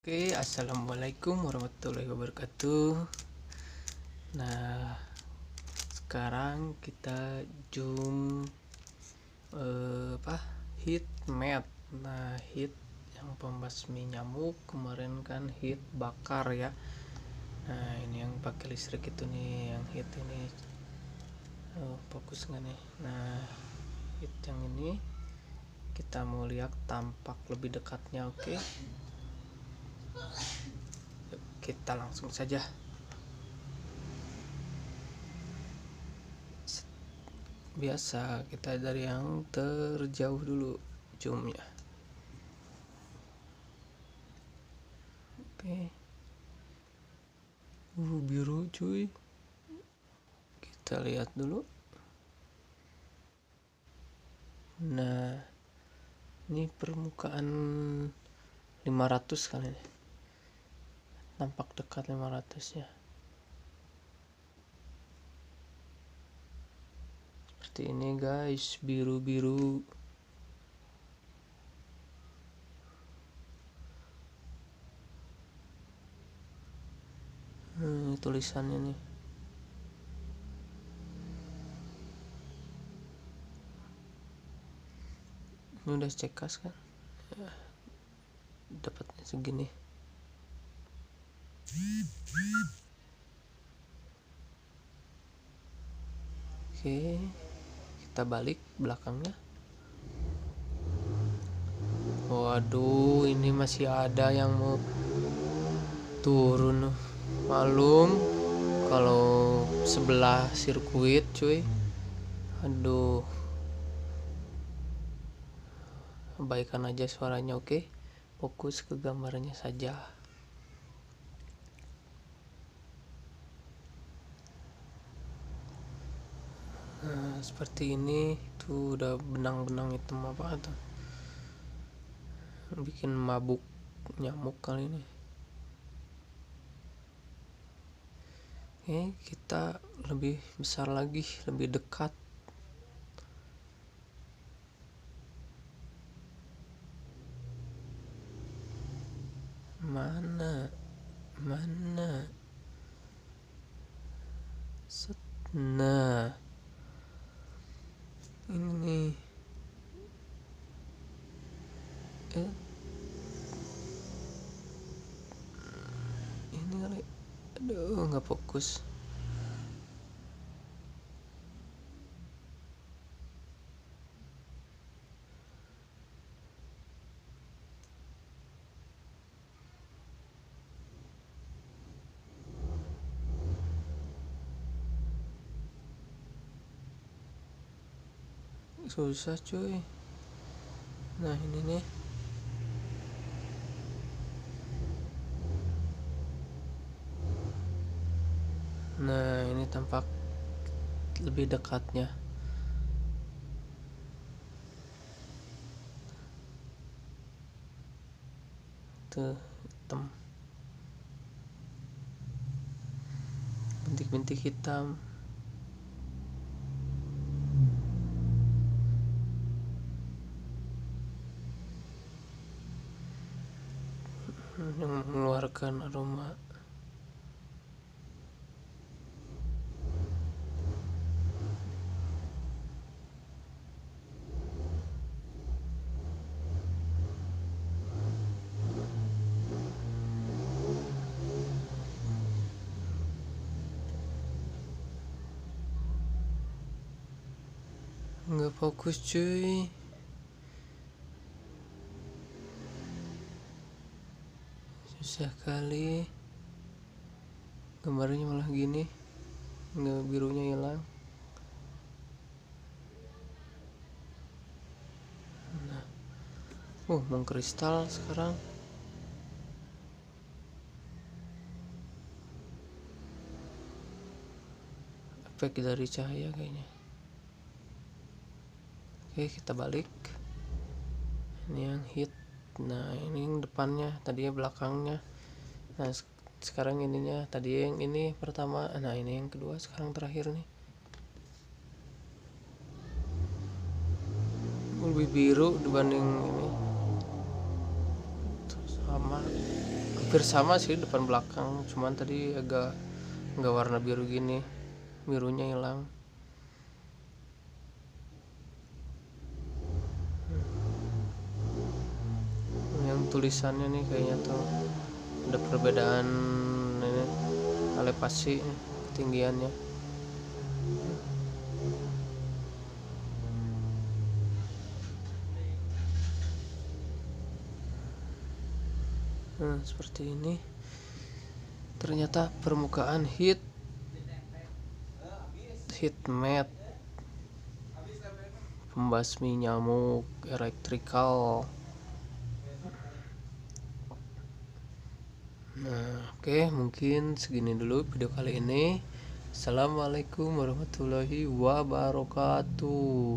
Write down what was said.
Oke, assalamualaikum warahmatullahi wabarakatuh. Nah, sekarang kita zoom heat map. Nah, heat yang pembasmi nyamuk kemarin kan heat bakar ya. Nah, ini yang pakai listrik itu nih, yang heat ini. Fokus nggak nih? Nah, heat yang ini kita mau lihat tampak lebih dekatnya, oke? Kita langsung saja. Biasa kita dari yang terjauh dulu zoomnya. Oke. Biru cuy. Kita lihat dulu. Nah, ini permukaan 500 kali ini. Tampak dekat 500 nya. Seperti ini guys, biru-biru. Tulisannya nih. Ini udah cekas kan? Ya, dapatnya segini. Oke, kita balik belakangnya. Waduh, ini masih ada yang mau turun. Malum kalau sebelah sirkuit cuy. Aduh, abaikan aja suaranya, oke? Fokus ke gambarnya saja. Nah, seperti ini tuh udah benang-benang hitam apa tuh, bikin mabuk nyamuk kali ini. Oke, kita lebih besar lagi, lebih dekat. Mana set. Nah, ini ini kali. Aduh, nggak fokus. Susah cuy. Nah, ini nih. Nah, ini tampak lebih dekatnya. Tuh, hitam. Bintik-bintik hitam. Yang mengeluarkan aroma. Nggak fokus cuy. Susah kali. Gambarnya malah gini. Nggak, birunya hilang. Nah, mengkristal sekarang. Efek dari cahaya kayaknya. Oke, kita balik. Ini yang hit. Nah, ini yang depannya, tadinya belakangnya. Nah, sekarang ininya, tadi yang ini pertama. Nah, ini yang kedua, sekarang terakhir nih. Lebih biru dibanding ini. Sama hampir sama sih depan belakang, cuman tadi agak nggak warna biru gini, birunya hilang. Yang tulisannya nih kayaknya tuh ada perbedaan ini elevasi ketinggiannya. Nah, seperti ini. Ternyata permukaan heat mat, pembasmi nyamuk, electrical. Nah, oke, mungkin segini dulu video kali ini. Assalamualaikum warahmatullahi wabarakatuh.